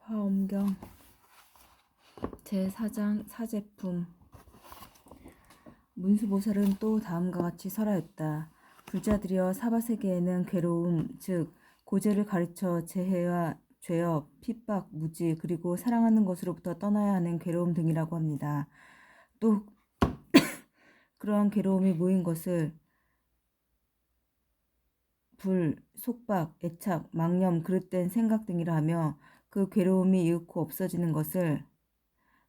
화엄경 제4장 사제품. 문수보살은 또 다음과 같이 설하였다. 불자들이여, 사바세계에는 괴로움, 즉 고제를 가르쳐 재해와 죄업, 핍박, 무지, 그리고 사랑하는 것으로부터 떠나야 하는 괴로움 등이라고 합니다. 또 그러한 괴로움이 모인 것을 불, 속박, 애착, 망념, 그릇된 생각 등이라 하며, 그 괴로움이 이윽고 없어지는 것을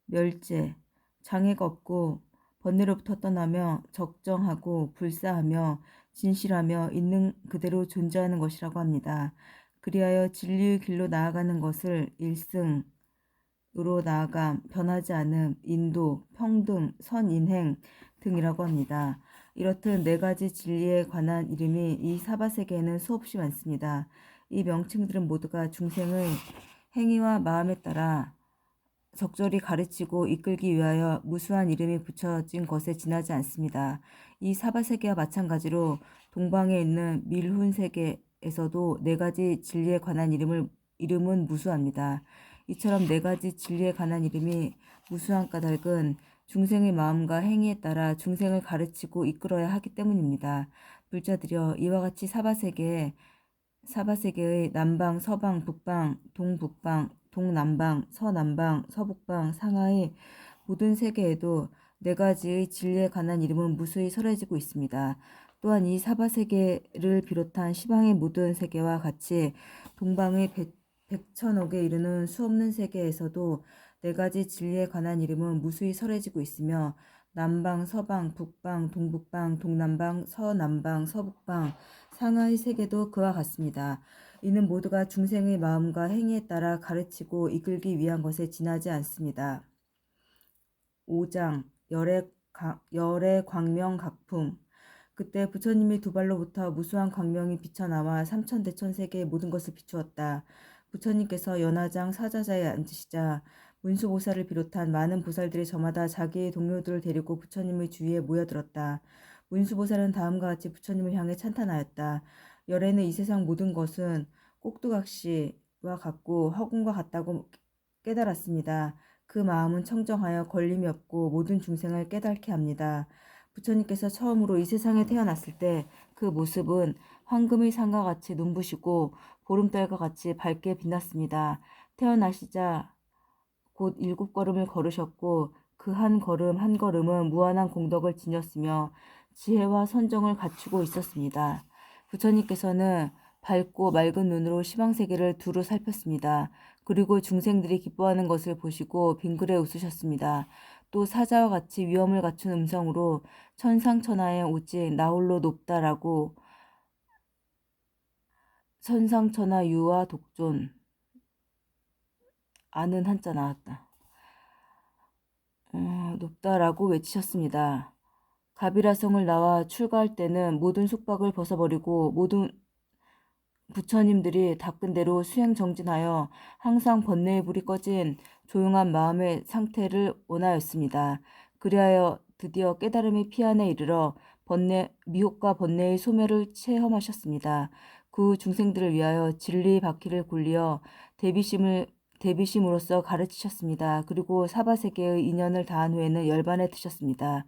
멸제, 장애가 없고 번뇌로부터 떠나며 적정하고 불사하며 진실하며 있는 그대로 존재하는 것이라고 합니다. 그리하여 진리의 길로 나아가는 것을 일승으로 나아감, 변하지 않음, 인도, 평등, 선인행 등이라고 합니다. 이렇듯 네 가지 진리에 관한 이름이 이 사바세계에는 수없이 많습니다. 이 명칭들은 모두가 중생의 행위와 마음에 따라 적절히 가르치고 이끌기 위하여 무수한 이름이 붙여진 것에 지나지 않습니다. 이 사바세계와 마찬가지로 동방에 있는 밀훈세계에서도 네 가지 진리에 관한 이름은 무수합니다. 이처럼 네 가지 진리에 관한 이름이 무수한 까닭은 중생의 마음과 행위에 따라 중생을 가르치고 이끌어야 하기 때문입니다. 불자들여, 이와 같이 사바세계의 남방, 서방, 북방, 동북방, 동남방, 서남방, 서북방, 상하의 모든 세계에도 네 가지의 진리에 관한 이름은 무수히 설해지고 있습니다. 또한 이 사바세계를 비롯한 시방의 모든 세계와 같이 동방의 백천억에 이르는 수없는 세계에서도 네 가지 진리에 관한 이름은 무수히 설해지고 있으며, 남방, 서방, 북방, 동북방, 동남방, 서남방, 서북방, 상하의 세계도 그와 같습니다. 이는 모두가 중생의 마음과 행위에 따라 가르치고 이끌기 위한 것에 지나지 않습니다. 5장 열의 광명 각품. 그때 부처님이 두 발로부터 무수한 광명이 비쳐나와 삼천대천 세계의 모든 것을 비추었다. 부처님께서 연화장 사자자에 앉으시자 문수보살을 비롯한 많은 보살들이 저마다 자기의 동료들을 데리고 부처님의 주위에 모여들었다. 문수보살은 다음과 같이 부처님을 향해 찬탄하였다. 열에는 이 세상 모든 것은 꼭두각시와 같고 허공과 같다고 깨달았습니다. 그 마음은 청정하여 걸림이 없고 모든 중생을 깨닫게 합니다. 부처님께서 처음으로 이 세상에 태어났을 때 그 모습은 황금의 상과 같이 눈부시고 보름달과 같이 밝게 빛났습니다. 태어나시자 곧 7걸음을 걸으셨고 그 한 걸음 한 걸음은 무한한 공덕을 지녔으며 지혜와 선정을 갖추고 있었습니다. 부처님께서는 밝고 맑은 눈으로 시방세계를 두루 살폈습니다. 그리고 중생들이 기뻐하는 것을 보시고 빙그레 웃으셨습니다. 또 사자와 같이 위엄을 갖춘 음성으로 천상천하에 오직 나 홀로 높다라고 천상천하 유와 독존 아는 한자 나왔다. 높다라고 외치셨습니다. 가비라성을 나와 출가할 때는 모든 속박을 벗어버리고 모든 부처님들이 닦은 대로 수행 정진하여 항상 번뇌의 불이 꺼진 조용한 마음의 상태를 원하였습니다. 그리하여 드디어 깨달음의 피안에 이르러 미혹과 번뇌의 소멸을 체험하셨습니다. 그 중생들을 위하여 진리 바퀴를 굴리어 대비심으로써 가르치셨습니다. 그리고 사바세계의 인연을 다한 후에는 열반에 드셨습니다.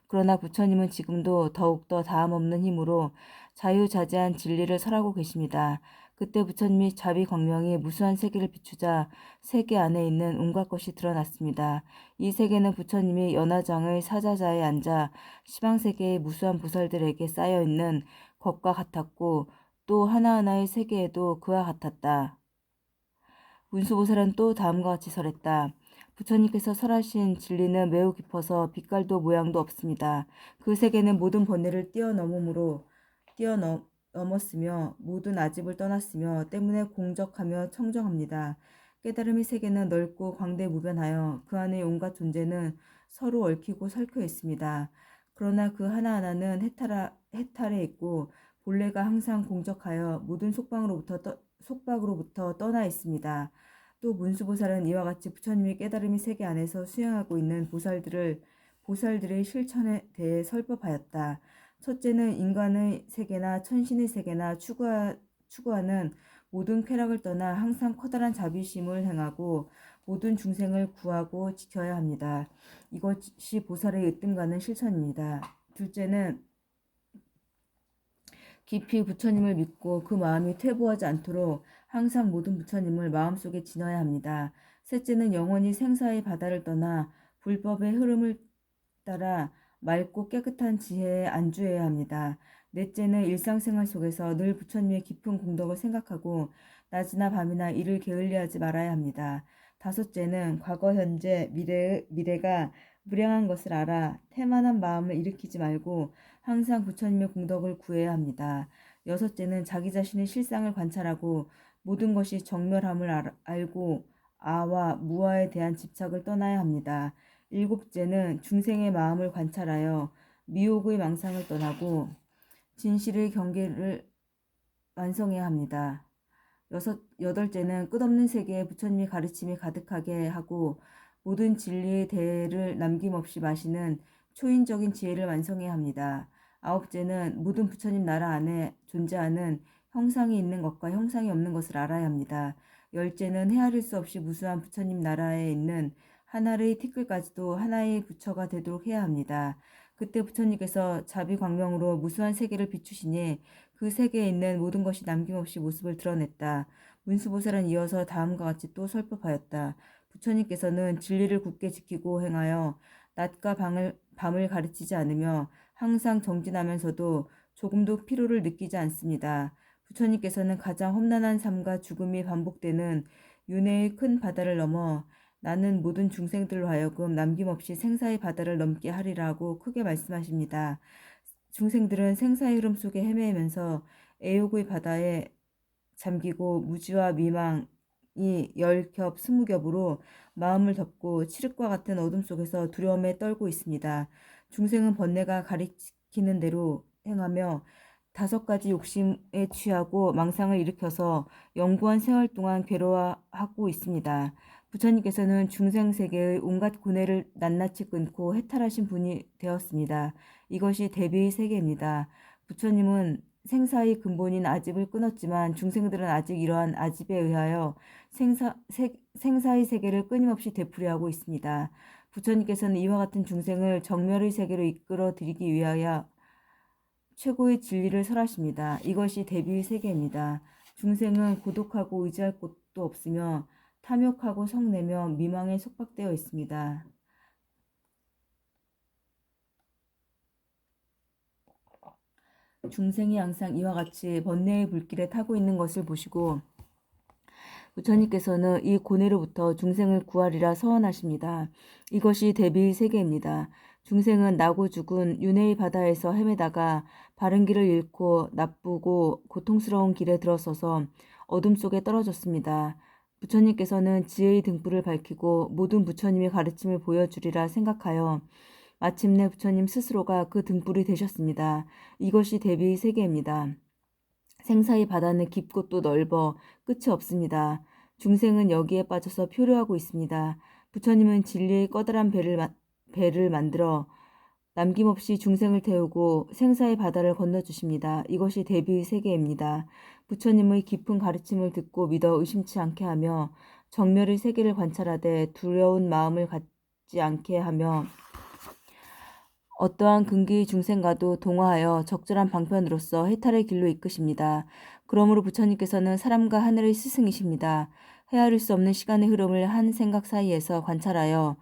그러나 부처님은 지금도 더욱더 다함없는 힘으로 자유자재한 진리를 설하고 계십니다. 그때 부처님이 자비광명이 무수한 세계를 비추자 세계 안에 있는 온갖 것이 드러났습니다. 이 세계는 부처님이 연화장의 사자자에 앉아 시방세계의 무수한 보살들에게 쌓여있는 것과 같았고 또 하나하나의 세계에도 그와 같았다. 문수보살은 또 다음과 같이 설했다. 부처님께서 설하신 진리는 매우 깊어서 빛깔도 모양도 없습니다. 그 세계는 모든 번뇌를 뛰어넘었으며 모든 아집을 떠났으며 때문에 공적하며 청정합니다. 깨달음의 세계는 넓고 광대무변하여 그 안의 온갖 존재는 서로 얽히고 설켜 있습니다. 그러나 그 하나하나는 해탈에 있고 본래가 항상 공적하여 모든 속박으로부터 떠나 있습니다. 또 문수보살은 이와 같이 부처님이 깨달음의 세계 안에서 수행하고 있는 보살들의 실천에 대해 설법하였다. 첫째는 인간의 세계나 천신의 세계나 추구하는 모든 쾌락을 떠나 항상 커다란 자비심을 행하고 모든 중생을 구하고 지켜야 합니다. 이것이 보살의 으뜸가는 실천입니다. 둘째는 깊이 부처님을 믿고 그 마음이 퇴보하지 않도록 항상 모든 부처님을 마음속에 지녀야 합니다. 셋째는 영원히 생사의 바다를 떠나 불법의 흐름을 따라 맑고 깨끗한 지혜에 안주해야 합니다. 넷째는 일상생활 속에서 늘 부처님의 깊은 공덕을 생각하고 낮이나 밤이나 이를 게을리하지 말아야 합니다. 다섯째는 과거, 현재, 미래가 무량한 것을 알아 태만한 마음을 일으키지 말고 항상 부처님의 공덕을 구해야 합니다. 여섯째는 자기 자신의 실상을 관찰하고 모든 것이 정멸함을 알고 아와 무아에 대한 집착을 떠나야 합니다. 일곱째는 중생의 마음을 관찰하여 미혹의 망상을 떠나고 진실의 경계를 완성해야 합니다. 여덟째는 끝없는 세계에 부처님의 가르침이 가득하게 하고 모든 진리의 대를 남김없이 마시는 초인적인 지혜를 완성해야 합니다. 아홉째는 모든 부처님 나라 안에 존재하는 형상이 있는 것과 형상이 없는 것을 알아야 합니다. 열째는 헤아릴 수 없이 무수한 부처님 나라에 있는 하나의 티끌까지도 하나의 부처가 되도록 해야 합니다. 그때 부처님께서 자비광명으로 무수한 세계를 비추시니 그 세계에 있는 모든 것이 남김없이 모습을 드러냈다. 문수보살은 이어서 다음과 같이 또 설법하였다. 부처님께서는 진리를 굳게 지키고 행하여 낮과 밤을 가르치지 않으며 항상 정진하면서도 조금도 피로를 느끼지 않습니다. 부처님께서는 가장 험난한 삶과 죽음이 반복되는 윤회의 큰 바다를 넘어 나는 모든 중생들로 하여금 남김없이 생사의 바다를 넘게 하리라고 크게 말씀하십니다. 중생들은 생사의 흐름 속에 헤매면서 애욕의 바다에 잠기고 무지와 미망이 10겹, 20겹으로 마음을 덮고 칠흑과 같은 어둠 속에서 두려움에 떨고 있습니다. 중생은 번뇌가 가리키는 대로 행하며 5가지 욕심에 취하고 망상을 일으켜서 영구한 세월 동안 괴로워하고 있습니다. 부처님께서는 중생세계의 온갖 고뇌를 낱낱이 끊고 해탈하신 분이 되었습니다. 이것이 대비의 세계입니다. 부처님은 생사의 근본인 아집을 끊었지만 중생들은 아직 이러한 아집에 의하여 생사의 세계를 끊임없이 되풀이하고 있습니다. 부처님께서는 이와 같은 중생을 정멸의 세계로 이끌어 들이기 위하여 최고의 진리를 설하십니다. 이것이 대비의 세계입니다. 중생은 고독하고 의지할 곳도 없으며 탐욕하고 성내며 미망에 속박되어 있습니다. 중생이 항상 이와 같이 번뇌의 불길에 타고 있는 것을 보시고 부처님께서는 이 고뇌로부터 중생을 구하리라 서원하십니다. 이것이 대비의 세계입니다. 중생은 나고 죽은 윤회의 바다에서 헤매다가 바른 길을 잃고 나쁘고 고통스러운 길에 들어서서 어둠 속에 떨어졌습니다. 부처님께서는 지혜의 등불을 밝히고 모든 부처님의 가르침을 보여주리라 생각하여 마침내 부처님 스스로가 그 등불이 되셨습니다. 이것이 대비의 세계입니다. 생사의 바다는 깊고 또 넓어 끝이 없습니다. 중생은 여기에 빠져서 표류하고 있습니다. 부처님은 진리의 꺼다란 배를 만들어 남김없이 중생을 태우고 생사의 바다를 건너주십니다. 이것이 대비의 세계입니다. 부처님의 깊은 가르침을 듣고 믿어 의심치 않게 하며 정멸의 세계를 관찰하되 두려운 마음을 갖지 않게 하며 어떠한 근기의 중생과도 동화하여 적절한 방편으로서 해탈의 길로 이끄십니다. 그러므로 부처님께서는 사람과 하늘의 스승이십니다. 헤아릴 수 없는 시간의 흐름을 한 생각 사이에서 관찰하여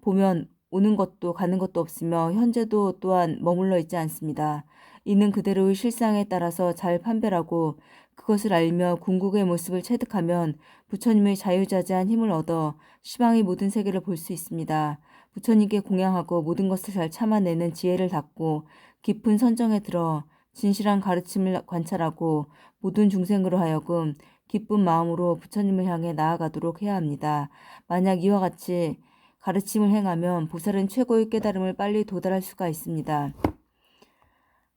보면 오는 것도 가는 것도 없으며 현재도 또한 머물러 있지 않습니다. 이는 그대로의 실상에 따라서 잘 판별하고 그것을 알며 궁극의 모습을 체득하면 부처님의 자유자재한 힘을 얻어 시방의 모든 세계를 볼 수 있습니다. 부처님께 공양하고 모든 것을 잘 참아내는 지혜를 닫고 깊은 선정에 들어 진실한 가르침을 관찰하고 모든 중생으로 하여금 기쁜 마음으로 부처님을 향해 나아가도록 해야 합니다. 만약 이와 같이 가르침을 행하면 보살은 최고의 깨달음을 빨리 도달할 수가 있습니다.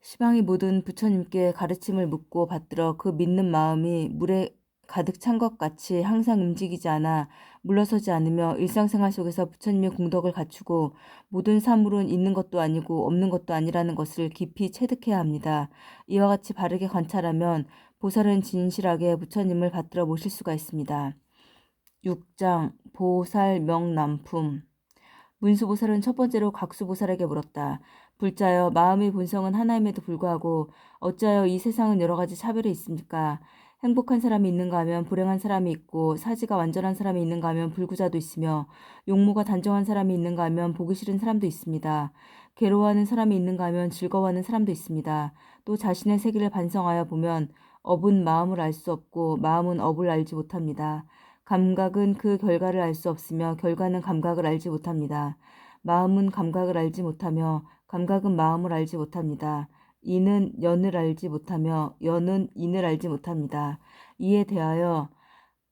시방의 모든 부처님께 가르침을 묻고 받들어 그 믿는 마음이 물에 가득 찬 것 같이 항상 움직이지 않아 물러서지 않으며 일상생활 속에서 부처님의 공덕을 갖추고 모든 사물은 있는 것도 아니고 없는 것도 아니라는 것을 깊이 체득해야 합니다. 이와 같이 바르게 관찰하면 보살은 진실하게 부처님을 받들어 모실 수가 있습니다. 6장 보살 명남품. 문수보살은 첫 번째로 각수보살에게 물었다. 불자여, 마음의 본성은 하나임에도 불구하고 어찌하여 이 세상은 여러 가지 차별이 있습니까? 행복한 사람이 있는가 하면 불행한 사람이 있고, 사지가 완전한 사람이 있는가 하면 불구자도 있으며, 용모가 단정한 사람이 있는가 하면 보기 싫은 사람도 있습니다. 괴로워하는 사람이 있는가 하면 즐거워하는 사람도 있습니다. 또 자신의 세계를 반성하여 보면 업은 마음을 알 수 없고 마음은 업을 알지 못합니다. 감각은 그 결과를 알 수 없으며 결과는 감각을 알지 못합니다. 마음은 감각을 알지 못하며 감각은 마음을 알지 못합니다. 이는 연을 알지 못하며 연은 인을 알지 못합니다. 이에 대하여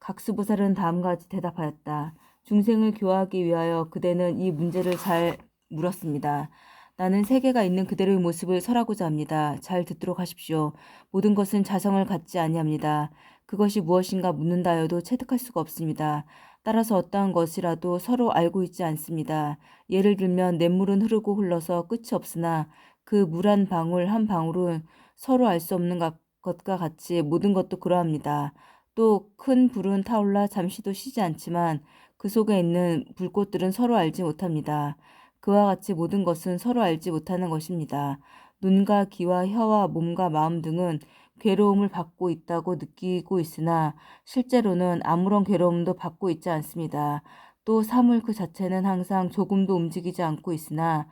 각수보살은 다음과 같이 대답하였다. 중생을 교화하기 위하여 그대는 이 문제를 잘 물었습니다. 나는 세계가 있는 그대로의 모습을 설하고자 합니다. 잘 듣도록 하십시오. 모든 것은 자성을 갖지 아니합니다. 그것이 무엇인가 묻는다 하여도 체득할 수가 없습니다. 따라서 어떠한 것이라도 서로 알고 있지 않습니다. 예를 들면 냇물은 흐르고 흘러서 끝이 없으나 그 물 한 방울 한 방울은 서로 알 수 없는 것과 같이 모든 것도 그러합니다. 또 큰 불은 타올라 잠시도 쉬지 않지만 그 속에 있는 불꽃들은 서로 알지 못합니다. 그와 같이 모든 것은 서로 알지 못하는 것입니다. 눈과 귀와 혀와 몸과 마음 등은 괴로움을 받고 있다고 느끼고 있으나 실제로는 아무런 괴로움도 받고 있지 않습니다. 또 사물 그 자체는 항상 조금도 움직이지 않고 있으나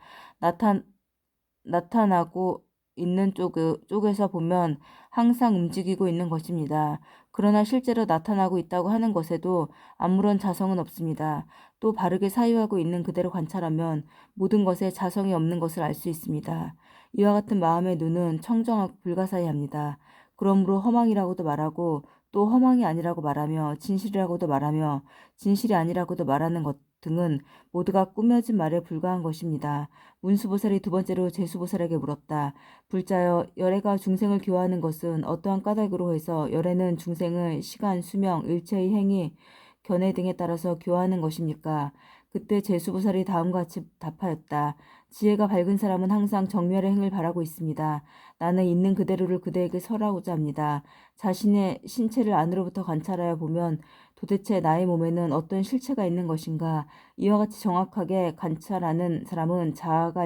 나타나고 있는 쪽에서 보면 항상 움직이고 있는 것입니다. 그러나 실제로 나타나고 있다고 하는 것에도 아무런 자성은 없습니다. 또 바르게 사유하고 있는 그대로 관찰하면 모든 것에 자성이 없는 것을 알 수 있습니다. 이와 같은 마음의 눈은 청정하고 불가사의합니다. 그러므로 허망이라고도 말하고 또 허망이 아니라고 말하며 진실이라고도 말하며 진실이 아니라고도 말하는 것 등은 모두가 꾸며진 말에 불과한 것입니다. 문수보살이 두 번째로 제수보살에게 물었다. 불자여, 열애가 중생을 교화하는 것은 어떠한 까닭으로 해서 열애는 중생을 시간, 수명, 일체의 행위, 견해 등에 따라서 교화하는 것입니까? 그때 제수보살이 다음과 같이 답하였다. 지혜가 밝은 사람은 항상 정멸의 행을 바라고 있습니다. 나는 있는 그대로를 그대에게 설하고자 합니다. 자신의 신체를 안으로부터 관찰하여 보면 도대체 나의 몸에는 어떤 실체가 있는 것인가? 이와 같이 정확하게 관찰하는 사람은 자아가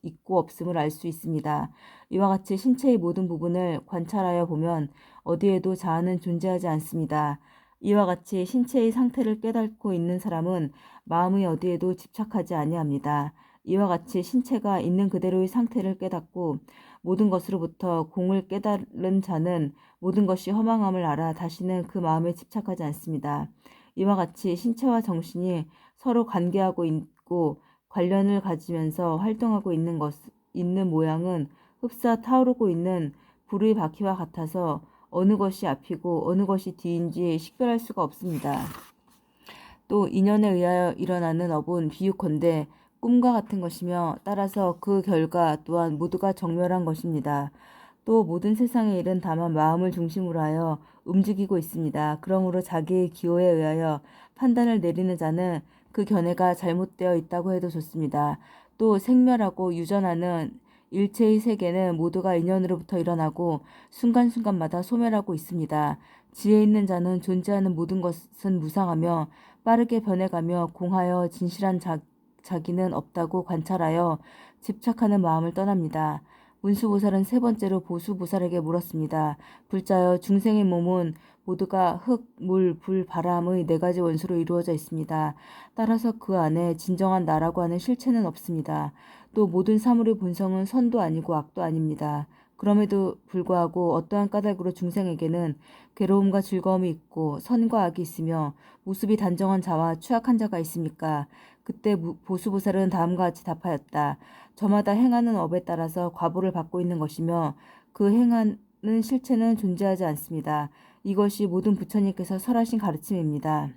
있고 없음을 알 수 있습니다. 이와 같이 신체의 모든 부분을 관찰하여 보면 어디에도 자아는 존재하지 않습니다. 이와 같이 신체의 상태를 깨닫고 있는 사람은 마음의 어디에도 집착하지 아니합니다. 이와 같이 신체가 있는 그대로의 상태를 깨닫고 모든 것으로부터 공을 깨달은 자는 모든 것이 허망함을 알아 다시는 그 마음에 집착하지 않습니다. 이와 같이 신체와 정신이 서로 관계하고 있고 관련을 가지면서 활동하고 있는 모양은 흡사 타오르고 있는 불의 바퀴와 같아서 어느 것이 앞이고 어느 것이 뒤인지 식별할 수가 없습니다. 또 인연에 의하여 일어나는 업은 비유컨대 꿈과 같은 것이며 따라서 그 결과 또한 모두가 정멸한 것입니다. 또 모든 세상의 일은 다만 마음을 중심으로 하여 움직이고 있습니다. 그러므로 자기의 기호에 의하여 판단을 내리는 자는 그 견해가 잘못되어 있다고 해도 좋습니다. 또 생멸하고 유전하는 일체의 세계는 모두가 인연으로부터 일어나고 순간순간마다 소멸하고 있습니다. 지혜 있는 자는 존재하는 모든 것은 무상하며 빠르게 변해가며 공하여 진실한 자기는 없다고 관찰하여 집착하는 마음을 떠납니다. 문수보살은 세 번째로 보수보살에게 물었습니다. 불자여, 중생의 몸은 모두가 흙, 물, 불, 바람의 네 가지 원소로 이루어져 있습니다. 따라서 그 안에 진정한 나라고 하는 실체는 없습니다. 또 모든 사물의 본성은 선도 아니고 악도 아닙니다. 그럼에도 불구하고 어떠한 까닭으로 중생에게는 괴로움과 즐거움이 있고 선과 악이 있으며 모습이 단정한 자와 추악한 자가 있습니까? 그때 보수보살은 다음과 같이 답하였다. 저마다 행하는 업에 따라서 과보를 받고 있는 것이며 그 행하는 실체는 존재하지 않습니다. 이것이 모든 부처님께서 설하신 가르침입니다.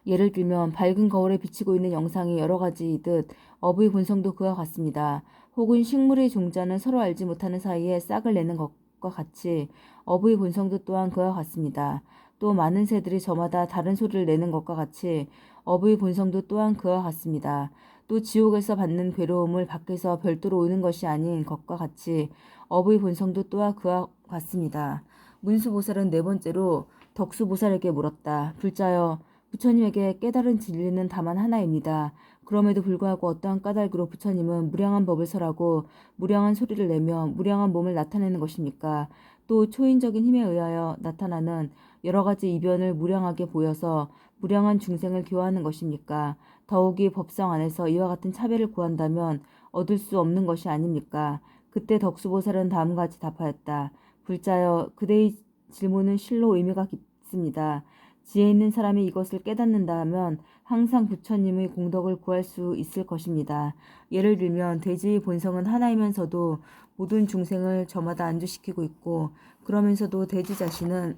예를 들면 밝은 거울에 비치고 있는 영상이 여러 가지이듯 업의 본성도 그와 같습니다. 혹은 식물의 종자는 서로 알지 못하는 사이에 싹을 내는 것과 같이 업의 본성도 또한 그와 같습니다. 또 많은 새들이 저마다 다른 소리를 내는 것과 같이 업의 본성도 또한 그와 같습니다. 또 지옥에서 받는 괴로움을 밖에서 별도로 오는 것이 아닌 것과 같이 업의 본성도 또한 그와 같습니다. 문수보살은 네 번째로 덕수보살에게 물었다. 불자여, 부처님에게 깨달은 진리는 다만 하나입니다. 그럼에도 불구하고 어떠한 까닭으로 부처님은 무량한 법을 설하고 무량한 소리를 내며 무량한 몸을 나타내는 것입니까? 또 초인적인 힘에 의하여 나타나는 여러 가지 이변을 무량하게 보여서 무량한 중생을 교화하는 것입니까? 더욱이 법성 안에서 이와 같은 차별을 구한다면 얻을 수 없는 것이 아닙니까? 그때 덕수보살은 다음과 같이 답하였다. 불자여, 그대의 질문은 실로 의미가 깊습니다. 지혜 있는 사람이 이것을 깨닫는다면 항상 부처님의 공덕을 구할 수 있을 것입니다. 예를 들면 돼지의 본성은 하나이면서도 모든 중생을 저마다 안주시키고 있고, 그러면서도 돼지 자신은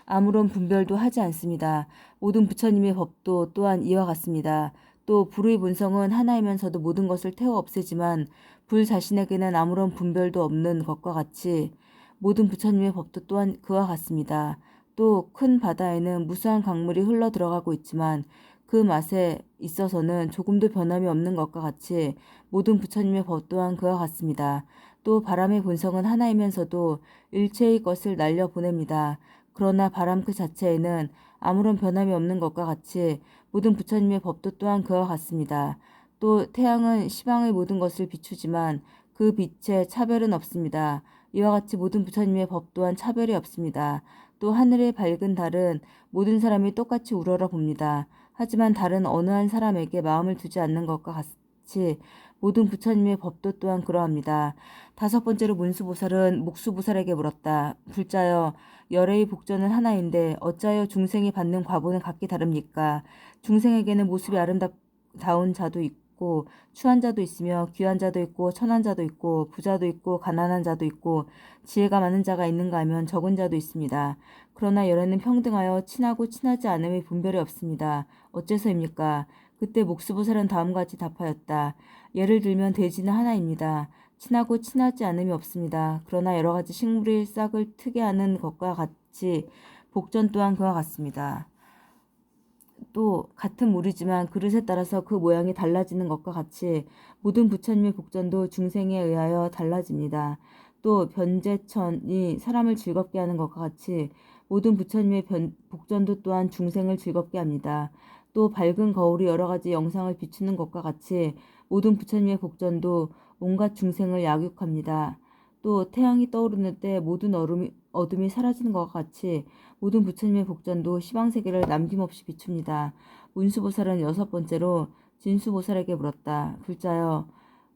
아무런 분별도 하지 않습니다. 모든 부처님의 법도 또한 이와 같습니다. 또 불의 본성은 하나이면서도 모든 것을 태워 없애지만 불 자신에게는 아무런 분별도 없는 것과 같이 모든 부처님의 법도 또한 그와 같습니다. 또 큰 바다에는 무수한 강물이 흘러 들어가고 있지만 그 맛에 있어서는 조금도 변함이 없는 것과 같이 모든 부처님의 법 또한 그와 같습니다. 또 바람의 본성은 하나이면서도 일체의 것을 날려보냅니다. 그러나 바람 그 자체에는 아무런 변함이 없는 것과 같이 모든 부처님의 법도 또한 그와 같습니다. 또 태양은 시방의 모든 것을 비추지만 그 빛에 차별은 없습니다. 이와 같이 모든 부처님의 법 또한 차별이 없습니다. 또 하늘의 밝은 달은 모든 사람이 똑같이 우러러 봅니다. 하지만 달은 어느 한 사람에게 마음을 두지 않는 것과 같이 모든 부처님의 법도 또한 그러합니다. 다섯 번째로 문수보살은 목수보살에게 물었다. 불자여, 열애의 복전은 하나인데 어찌하여 중생이 받는 과보는 각기 다릅니까? 중생에게는 모습이 아름다운 자도 있고 추한 자도 있으며 귀한 자도 있고 천한 자도 있고 부자도 있고 가난한 자도 있고 지혜가 많은 자가 있는가 하면 적은 자도 있습니다. 그러나 열애는 평등하여 친하고 친하지 않음의 분별이 없습니다. 어째서입니까? 그때 목수보살은 다음과 같이 답하였다. 예를 들면 돼지는 하나입니다. 친하고 친하지 않음이 없습니다. 그러나 여러 가지 식물의 싹을 트게 하는 것과 같이 복전 또한 그와 같습니다. 또 같은 물이지만 그릇에 따라서 그 모양이 달라지는 것과 같이 모든 부처님의 복전도 중생에 의하여 달라집니다. 또 변제천이 사람을 즐겁게 하는 것과 같이 모든 부처님의 복전도 또한 중생을 즐겁게 합니다. 또 밝은 거울이 여러 가지 영상을 비추는 것과 같이 모든 부처님의 복전도 온갖 중생을 약육합니다. 또 태양이 떠오르는 때 모든 어둠이 사라지는 것과 같이 모든 부처님의 복전도 시방세계를 남김없이 비춥니다. 문수보살은 여섯 번째로 진수보살에게 물었다. 불자여,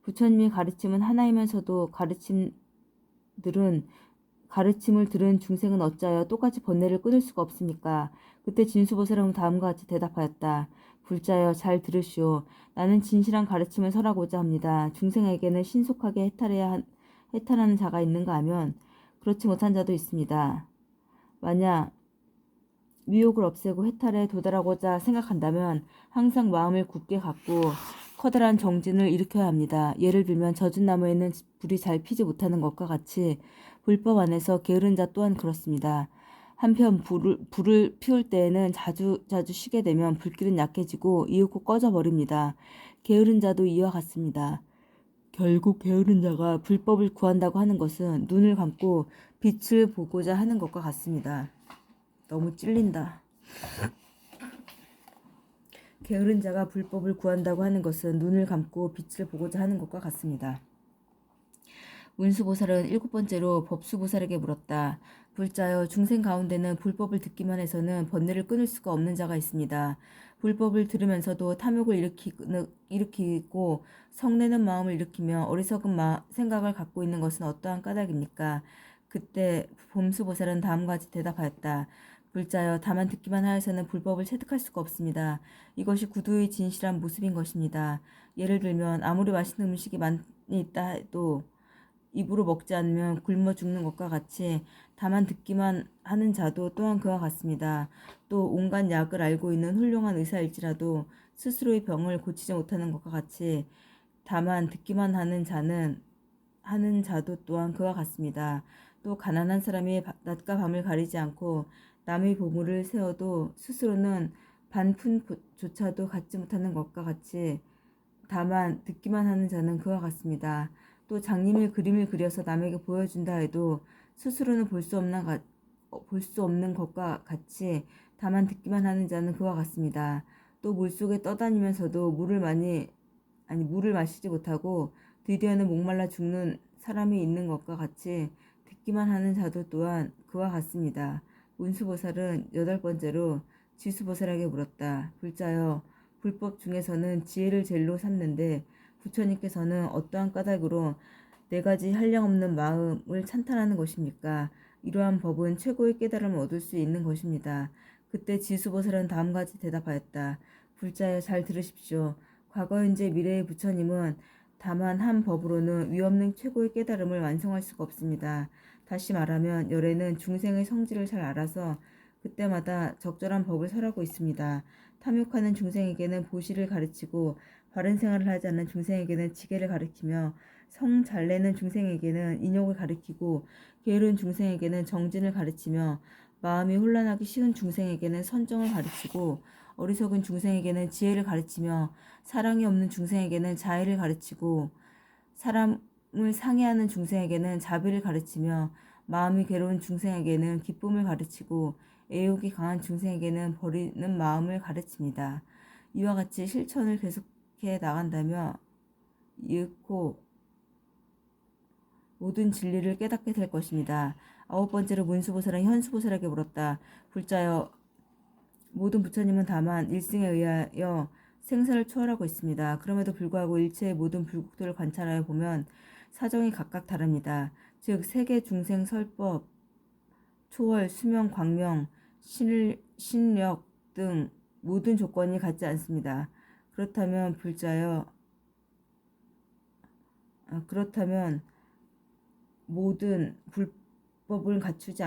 부처님의 가르침은 하나이면서도 가르침을 들은 중생은 어찌하여 똑같이 번뇌를 끊을 수가 없습니까? 그때 진수보살은 다음과 같이 대답하였다. 불자여, 잘 들으시오. 나는 진실한 가르침을 설하고자 합니다. 중생에게는 신속하게 해탈하는 자가 있는가 하면 그렇지 못한 자도 있습니다. 만약 미혹을 없애고 해탈에 도달하고자 생각한다면 항상 마음을 굳게 갖고 커다란 정진을 일으켜야 합니다. 예를 들면 젖은 나무에는 불이 잘 피지 못하는 것과 같이 불법 안에서 게으른 자 또한 그렇습니다. 한편 불을 피울 때에는 자주 쉬게 되면 불길은 약해지고 이윽고 꺼져버립니다. 게으른 자도 이와 같습니다. 결국 게으른 자가 불법을 구한다고 하는 것은 눈을 감고 빛을 보고자 하는 것과 같습니다. 너무 찔린다. 게으른 자가 불법을 구한다고 하는 것은 눈을 감고 빛을 보고자 하는 것과 같습니다. 문수보살은 일곱 번째로 법수보살에게 물었다. 불자여, 중생 가운데는 불법을 듣기만 해서는 번뇌를 끊을 수가 없는 자가 있습니다. 불법을 들으면서도 탐욕을 일으키고 성내는 마음을 일으키며 어리석은 생각을 갖고 있는 것은 어떠한 까닭입니까? 그때 범수보살은 다음과 같이 대답하였다. 불자여, 다만 듣기만 하여서는 불법을 체득할 수가 없습니다. 이것이 구두의 진실한 모습인 것입니다. 예를 들면 아무리 맛있는 음식이 많이 있다 해도 입으로 먹지 않으면 굶어 죽는 것과 같이 다만 듣기만 하는 자도 또한 그와 같습니다. 또 온갖 약을 알고 있는 훌륭한 의사일지라도 스스로의 병을 고치지 못하는 것과 같이 다만 듣기만 하는 자도 또한 그와 같습니다. 또 가난한 사람이 낮과 밤을 가리지 않고 남의 보물을 세워도 스스로는 반푼조차도 갖지 못하는 것과 같이 다만 듣기만 하는 자는 그와 같습니다. 또 장님이 그림을 그려서 남에게 보여준다 해도 스스로는 볼 수 없는 것과 같이 다만 듣기만 하는 자는 그와 같습니다. 또 물속에 떠다니면서도 물을 마시지 못하고 드디어는 목말라 죽는 사람이 있는 것과 같이 듣기만 하는 자도 또한 그와 같습니다. 문수보살은 여덟 번째로 지수보살에게 물었다. 불자여, 불법 중에서는 지혜를 제일로 삼는데 부처님께서는 어떠한 까닭으로 네 가지 한량없는 마음을 찬탄하는 것입니까? 이러한 법은 최고의 깨달음을 얻을 수 있는 것입니다. 그때 지수보살은 다음같이 대답하였다. 불자여, 잘 들으십시오. 과거, 현재, 미래의 부처님은 다만 한 법으로는 위없는 최고의 깨달음을 완성할 수가 없습니다. 다시 말하면 열애는 중생의 성질을 잘 알아서 그때마다 적절한 법을 설하고 있습니다. 탐욕하는 중생에게는 보시를 가르치고 바른 생활을 하지 않는 중생에게는 지계를 가르치며 성 잘 내는 중생에게는 인욕을 가르치고 게으른 중생에게는 정진을 가르치며 마음이 혼란하기 쉬운 중생에게는 선정을 가르치고 어리석은 중생에게는 지혜를 가르치며 사랑이 없는 중생에게는 자애를 가르치고 사람을 상해하는 중생에게는 자비를 가르치며 마음이 괴로운 중생에게는 기쁨을 가르치고 애욕이 강한 중생에게는 버리는 마음을 가르칩니다. 이와 같이 실천을 계속해 나간다며 이윽고 모든 진리를 깨닫게 될 것입니다. 아홉 번째로 문수보살은 현수보살에게 물었다. 불자여, 모든 부처님은 다만 일승에 의하여 생사를 초월하고 있습니다. 그럼에도 불구하고 일체의 모든 불국토를 관찰하여 보면 사정이 각각 다릅니다. 즉 세계 중생 설법, 초월, 수명, 광명, 신력 등 모든 조건이 같지 않습니다. 그렇다면 모든 불법을 갖추지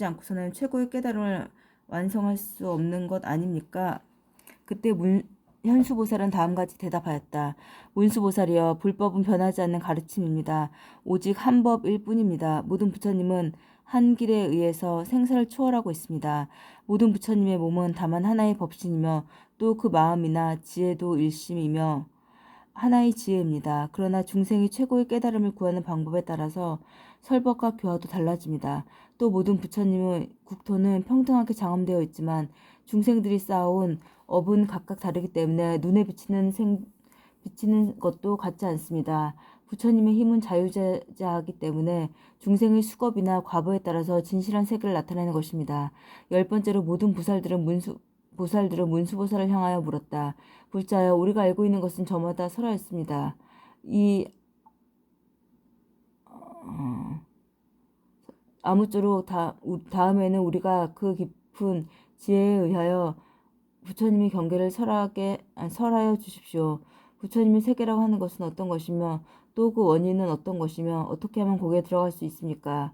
않고서는 최고의 깨달음을 완성할 수 없는 것 아닙니까? 그때 현수보살은 다음같이 대답하였다. 문수보살이여, 불법은 변하지 않는 가르침입니다. 오직 한 법일 뿐입니다. 모든 부처님은 한 길에 의해서 생사를 초월하고 있습니다. 모든 부처님의 몸은 다만 하나의 법신이며 또 그 마음이나 지혜도 일심이며 하나의 지혜입니다. 그러나 중생이 최고의 깨달음을 구하는 방법에 따라서 설법과 교화도 달라집니다. 또 모든 부처님의 국토는 평등하게 장엄되어 있지만 중생들이 쌓아온 업은 각각 다르기 때문에 눈에 비치는 것도 같지 않습니다. 부처님의 힘은 자유자재하기 때문에 중생의 수겁이나 과보에 따라서 진실한 세계를 나타내는 것입니다. 열 번째로 모든 보살들은 문수보살을 향하여 물었다. 불자여, 우리가 알고 있는 것은 저마다 설하였습니다. 아무쪼록 다음에는 우리가 그 깊은 지혜에 의하여 부처님의 경계를 설하여 주십시오. 부처님의 세계라고 하는 것은 어떤 것이며 또 그 원인은 어떤 것이며 어떻게 하면 거기에 들어갈 수 있습니까?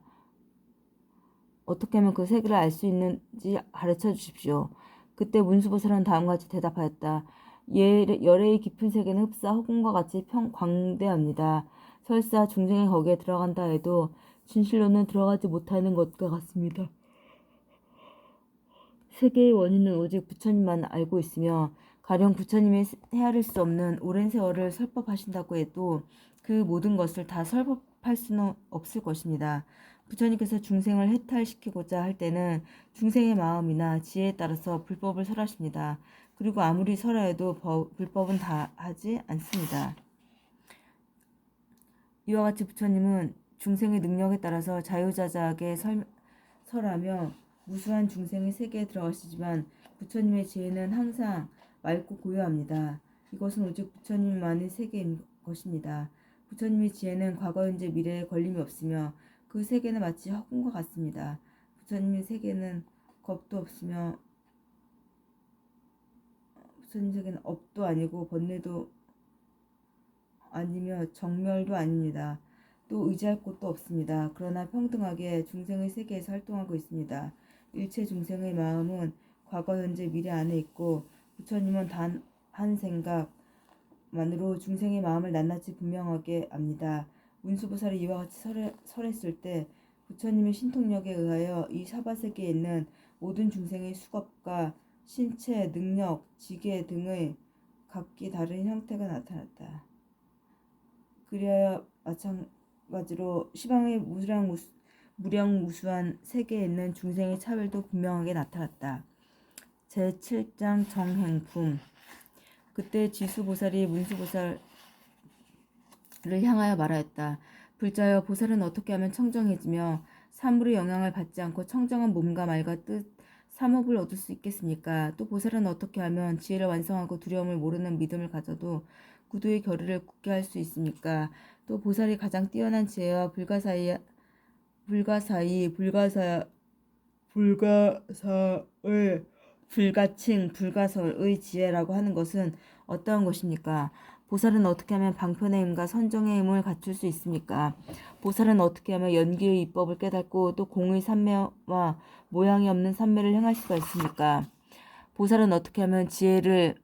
어떻게 하면 그 세계를 알 수 있는지 가르쳐 주십시오. 그때 문수보살은 다음같이 대답하였다. 열애의 깊은 세계는 흡사 허공과 같이 광대합니다. 설사 중생이 거기에 들어간다 해도 진실로는 들어가지 못하는 것과 같습니다. 세계의 원인은 오직 부처님만 알고 있으며 가령 부처님이 헤아릴 수 없는 오랜 세월을 설법하신다고 해도 그 모든 것을 다 설법할 수는 없을 것입니다. 부처님께서 중생을 해탈시키고자 할 때는 중생의 마음이나 지혜에 따라서 불법을 설하십니다. 그리고 아무리 설하여도 불법은 다 하지 않습니다. 이와 같이 부처님은 중생의 능력에 따라서 자유자재하게 설하며 무수한 중생의 세계에 들어가시지만 부처님의 지혜는 항상 맑고 고요합니다. 이것은 오직 부처님만의 세계인 것입니다. 부처님의 지혜는 과거, 현재, 미래에 걸림이 없으며 그 세계는 마치 허공과 같습니다. 부처님의 세계는 부처님 세계는 업도 아니고 번뇌도 아니며 정멸도 아닙니다. 또 의지할 곳도 없습니다. 그러나 평등하게 중생의 세계에서 활동하고 있습니다. 일체 중생의 마음은 과거, 현재, 미래 안에 있고 부처님은 단 한 생각만으로 중생의 마음을 낱낱이 분명하게 압니다. 문수보살이 이와 같이 설했을 때 부처님의 신통력에 의하여 이 사바세계에 있는 모든 중생의 수겁과 신체, 능력, 지계 등의 각기 다른 형태가 나타났다. 그리하여 마찬가지로 시방의 무량무수한 세계에 있는 중생의 차별도 분명하게 나타났다. 제7장 정행품. 그때 지수보살이 문수보살을 향하여 말하였다. 불자여, 보살은 어떻게 하면 청정해지며 사물의 영향을 받지 않고 청정한 몸과 말과 뜻, 삼업을 얻을 수 있겠습니까? 또 보살은 어떻게 하면 지혜를 완성하고 두려움을 모르는 믿음을 가져도 구두의 결의를 굳게 할 수 있습니까? 또 보살이 가장 뛰어난 지혜와 불가설의 지혜라고 하는 것은 어떠한 것입니까? 보살은 어떻게 하면 방편의 힘과 선정의 힘을 갖출 수 있습니까? 보살은 어떻게 하면 연기의 이법을 깨닫고 또 공의 삼매와 모양이 없는 삼매를 행할 수가 있습니까? 보살은 어떻게 하면 지혜를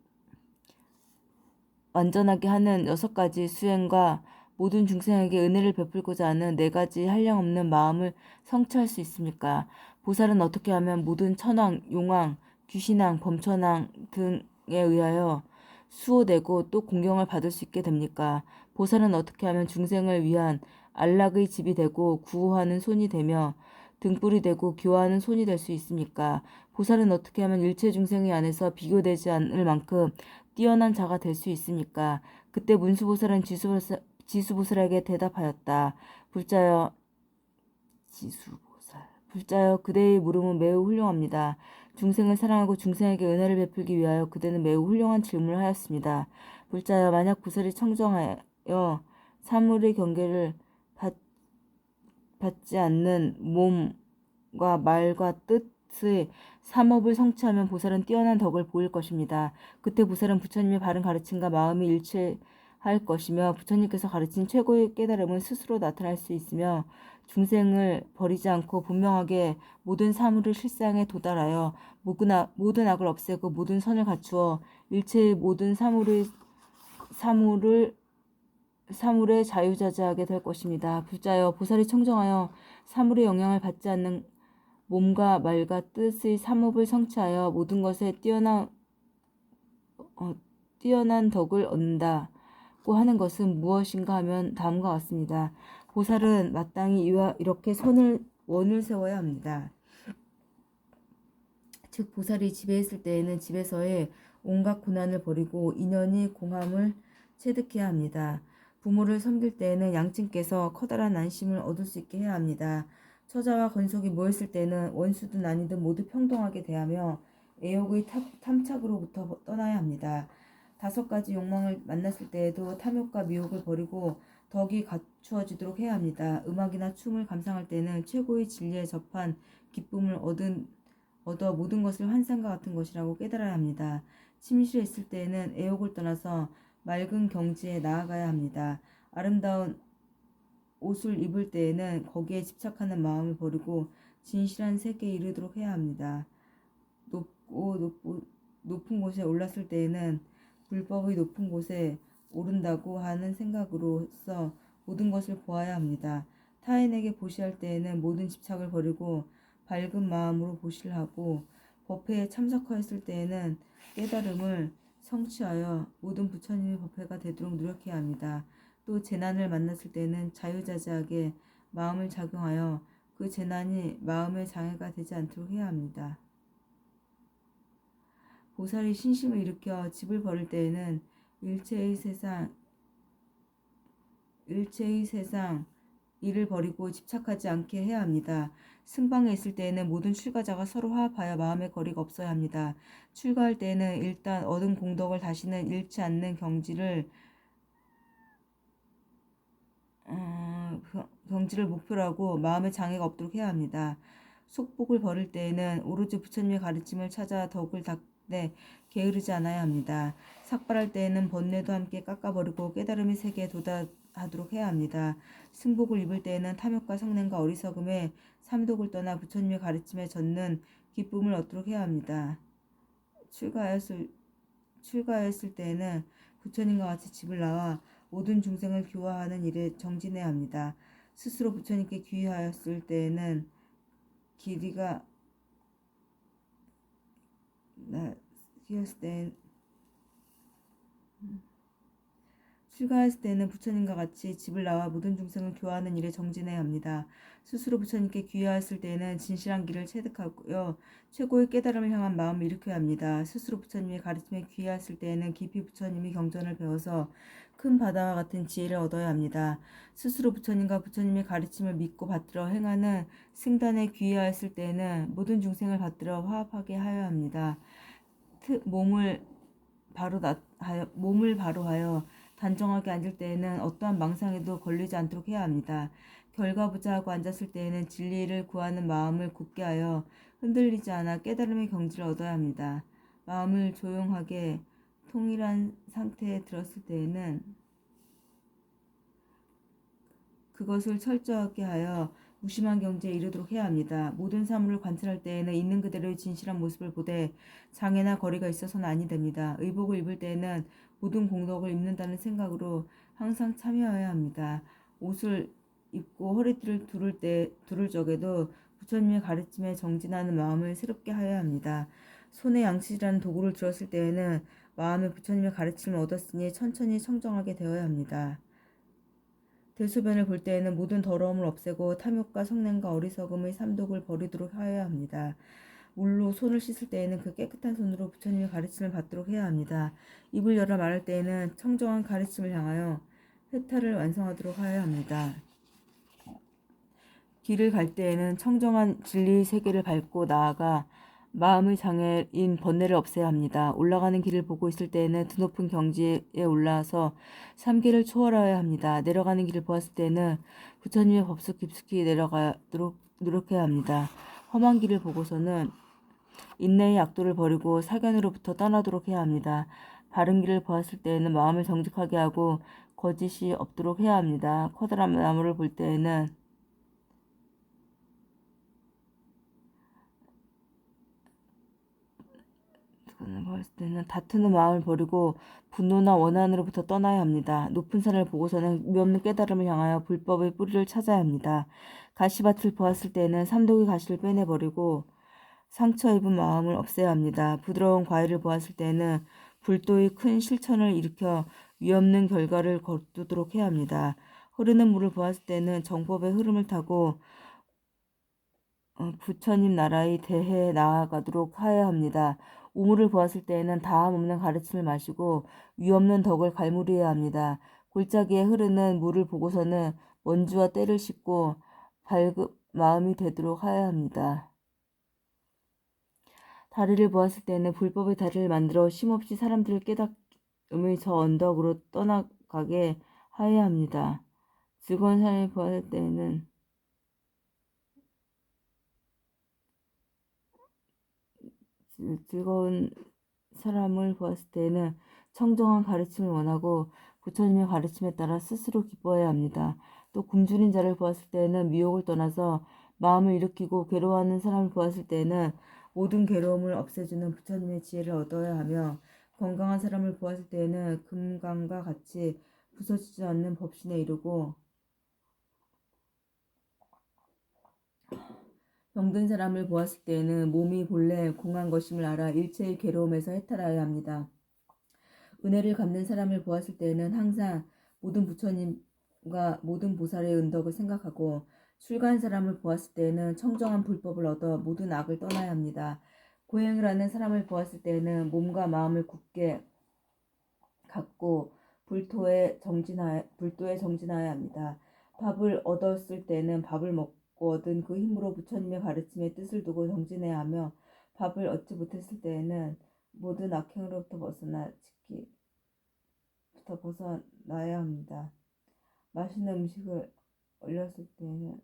완전하게 하는 6가지 수행과 모든 중생에게 은혜를 베풀고자 하는 4가지 한량없는 마음을 성취할 수 있습니까? 보살은 어떻게 하면 모든 천왕, 용왕, 귀신왕, 범천왕 등에 의하여 수호되고 또 공경을 받을 수 있게 됩니까? 보살은 어떻게 하면 중생을 위한 안락의 집이 되고 구호하는 손이 되며 등불이 되고 교화하는 손이 될 수 있습니까? 보살은 어떻게 하면 일체 중생의 안에서 비교되지 않을 만큼 뛰어난 자가 될 수 있습니까? 그때 문수보살은 지수보살에게 대답하였다. 불자여, 그대의 물음은 매우 훌륭합니다. 중생을 사랑하고 중생에게 은혜를 베풀기 위하여 그대는 매우 훌륭한 질문을 하였습니다. 불자여, 만약 보살이 청정하여 사물의 경계를 받지 않는 몸과 말과 뜻의 삼업을 성취하면 보살은 뛰어난 덕을 보일 것입니다. 그때 보살은 부처님의 바른 가르침과 마음이 일치할 것이며 부처님께서 가르친 최고의 깨달음은 스스로 나타날 수 있으며 중생을 버리지 않고 분명하게 모든 사물의 실상에 도달하여 모든 악을 없애고 모든 선을 갖추어 일체의 모든 사물에 자유자재하게 될 것입니다. 불자여, 보살이 청정하여 사물의 영향을 받지 않는 몸과 말과 뜻의 삼업을 성취하여 모든 것에 뛰어난 덕을 얻는다고 하는 것은 무엇인가 하면 다음과 같습니다. 보살은 마땅히 이렇게 원을 세워야 합니다. 즉, 보살이 집에 있을 때에는 집에서의 온갖 고난을 버리고 인연이 공함을 체득해야 합니다. 부모를 섬길 때에는 양친께서 커다란 안심을 얻을 수 있게 해야 합니다. 처자와 건속이 모였을 때는 원수든 아니든 모두 평등하게 대하며 애욕의 탐착으로부터 떠나야 합니다. 5가지 욕망을 만났을 때에도 탐욕과 미혹을 버리고 덕이 갖추어지도록 해야 합니다. 음악이나 춤을 감상할 때는 최고의 진리에 접한 기쁨을 얻어 모든 것을 환상과 같은 것이라고 깨달아야 합니다. 침실에 있을 때에는 애욕을 떠나서 맑은 경지에 나아가야 합니다. 아름다운 옷을 입을 때에는 거기에 집착하는 마음을 버리고 진실한 세계에 이르도록 해야 합니다. 높은 곳에 올랐을 때에는 불법의 높은 곳에 오른다고 하는 생각으로서 모든 것을 보아야 합니다. 타인에게 보시할 때에는 모든 집착을 버리고 밝은 마음으로 보시를 하고 법회에 참석하였을 때에는 깨달음을 성취하여 모든 부처님의 법회가 되도록 노력해야 합니다. 또 재난을 만났을 때는 자유자재하게 마음을 작용하여 그 재난이 마음의 장애가 되지 않도록 해야 합니다. 보살이 신심을 일으켜 집을 버릴 때에는 일체의 세상 이를 버리고 집착하지 않게 해야 합니다. 승방에 있을 때에는 모든 출가자가 서로 화합하여 마음의 거리가 없어야 합니다. 출가할 때에는 일단 얻은 공덕을 다시는 잃지 않는 경지를 목표로 하고 마음의 장애가 없도록 해야 합니다. 속복을 버릴 때에는 오로지 부처님의 가르침을 찾아 덕을 닦되 게으르지 않아야 합니다. 삭발할 때에는 번뇌도 함께 깎아버리고 깨달음의 세계에 도달하도록 해야 합니다. 승복을 입을 때에는 탐욕과 성냄과 어리석음에 삼독을 떠나 부처님의 가르침에 젖는 기쁨을 얻도록 해야 합니다. 출가하였을 때에는 부처님과 같이 집을 나와 모든 중생을 교화하는 일에 정진해야 합니다. 스스로 부처님께 귀의하였을 때에는 쉬었을 때 출가했을 때는 부처님과 같이 집을 나와 모든 중생을 교화하는 일에 정진해야 합니다. 스스로 부처님께 귀화했을 때에는 진실한 길을 체득하고요. 최고의 깨달음을 향한 마음을 일으켜야 합니다. 스스로 부처님의 가르침에 귀화했을 때에는 깊이 부처님의 경전을 배워서 큰 바다와 같은 지혜를 얻어야 합니다. 스스로 부처님과 부처님의 가르침을 믿고 받들어 행하는 승단에 귀화했을 때에는 모든 중생을 받들어 화합하게 하여야 합니다. 몸을 바로 하여 단정하게 앉을 때에는 어떠한 망상에도 걸리지 않도록 해야 합니다. 결과부자하고 앉았을 때에는 진리를 구하는 마음을 굳게 하여 흔들리지 않아 깨달음의 경지를 얻어야 합니다. 마음을 조용하게 통일한 상태에 들었을 때에는 그것을 철저하게 하여 무심한 경지에 이르도록 해야 합니다. 모든 사물을 관찰할 때에는 있는 그대로의 진실한 모습을 보되 장애나 거리가 있어서는 아니 됩니다. 의복을 입을 때에는 모든 공덕을 입는다는 생각으로 항상 참여해야 합니다. 옷을 입고 허리띠를 두를 적에도 부처님의 가르침에 정진하는 마음을 새롭게 하여야 합니다. 손에 양치라는 도구를 들었을 때에는 마음에 부처님의 가르침을 얻었으니 천천히 청정하게 되어야 합니다. 대소변을 볼 때에는 모든 더러움을 없애고 탐욕과 성냄과 어리석음의 삼독을 버리도록 하여야 합니다. 물로 손을 씻을 때에는 그 깨끗한 손으로 부처님의 가르침을 받도록 해야 합니다. 입을 열어 말할 때에는 청정한 가르침을 향하여 회탈을 완성하도록 하여야 합니다. 길을 갈 때에는 청정한 진리의 세계를 밟고 나아가 마음의 장애인 번뇌를 없애야 합니다. 올라가는 길을 보고 있을 때에는 드높은 경지에 올라서 삼계를 초월하여야 합니다. 내려가는 길을 보았을 때는 부처님의 법수 깊숙이 내려가도록 노력해야 합니다. 험한 길을 보고서는 인내의 약도를 버리고 사견으로부터 떠나도록 해야 합니다. 바른 길을 보았을 때에는 마음을 정직하게 하고 거짓이 없도록 해야 합니다. 커다란 나무를 볼 때에는 봤을 때는 다투는 마음을 버리고 분노나 원한으로부터 떠나야 합니다. 높은 산을 보고서는 위없는 깨달음을 향하여 불법의 뿌리를 찾아야 합니다. 가시밭을 보았을 때는 삼독의 가시를 빼내버리고 상처 입은 마음을 없애야 합니다. 부드러운 과일을 보았을 때는 불도의 큰 실천을 일으켜 위없는 결과를 거두도록 해야 합니다. 흐르는 물을 보았을 때는 정법의 흐름을 타고 부처님 나라의 대해에 나아가도록 하여야 합니다. 우물을 보았을 때에는 다함 없는 가르침을 마시고 위없는 덕을 갈무리해야 합니다. 골짜기에 흐르는 물을 보고서는 원주와 때를 씻고 밝은 마음이 되도록 하여야 합니다. 다리를 보았을 때는 불법의 다리를 만들어 쉼없이 사람들을 깨닫음의 저 언덕으로 떠나가게 하여야 합니다. 즐거운 사람을 보았을 때는 즐거운 사람을 보았을 때는 청정한 가르침을 원하고 부처님의 가르침에 따라 스스로 기뻐해야 합니다. 또 굶주린 자를 보았을 때는 미혹을 떠나서 마음을 일으키고 괴로워하는 사람을 보았을 때는 모든 괴로움을 없애주는 부처님의 지혜를 얻어야 하며 건강한 사람을 보았을 때는 금강과 같이 부서지지 않는 법신에 이르고 병든 사람을 보았을 때에는 몸이 본래 공한 것임을 알아 일체의 괴로움에서 해탈하여야 합니다. 은혜를 갚는 사람을 보았을 때에는 항상 모든 부처님과 모든 보살의 은덕을 생각하고 출가한 사람을 보았을 때에는 청정한 불법을 얻어 모든 악을 떠나야 합니다. 고행을 하는 사람을 보았을 때에는 몸과 마음을 굳게 갖고 불도에 정진하여야 합니다. 밥을 얻었을 때는 밥을 먹고 얻은 그 힘으로 부처님의 가르침에 뜻을 두고 정진해야 하며 밥을 얻지 못했을 때에는 모든 악행으로부터 벗어나야 합니다. 맛있는 음식을 올렸을 때는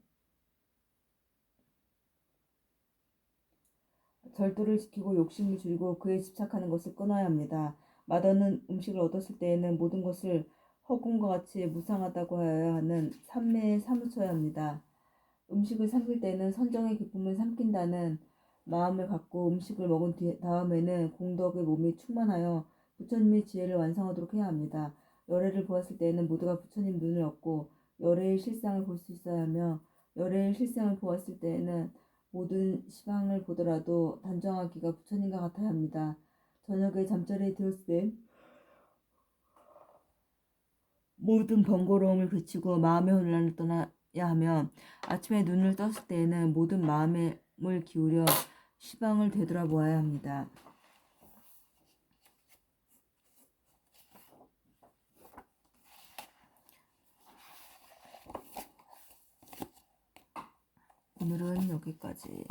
절도를 지키고 욕심을 줄이고 그에 집착하는 것을 끊어야 합니다. 맛없는 음식을 얻었을 때에는 모든 것을 허공과 같이 무상하다고 하여야 하는 삼매에 사무쳐야 합니다. 음식을 삼킬 때는 선정의 기쁨을 삼킨다는 마음을 갖고 음식을 먹은 다음에는 공덕의 몸이 충만하여 부처님의 지혜를 완성하도록 해야 합니다. 열애를 보았을 때에는 모두가 부처님 눈을 얻고 열애의 실상을 볼 수 있어야 하며 열애의 실상을 보았을 때에는 모든 시방을 보더라도 단정하기가 부처님과 같아야 합니다. 저녁에 잠자리에 들었을 때 모든 번거로움을 그치고 마음의 혼란을 떠나야 하며 아침에 눈을 떴을 때에는 모든 마음을 기울여 시방을 되돌아보아야 합니다. 오늘은 여기까지.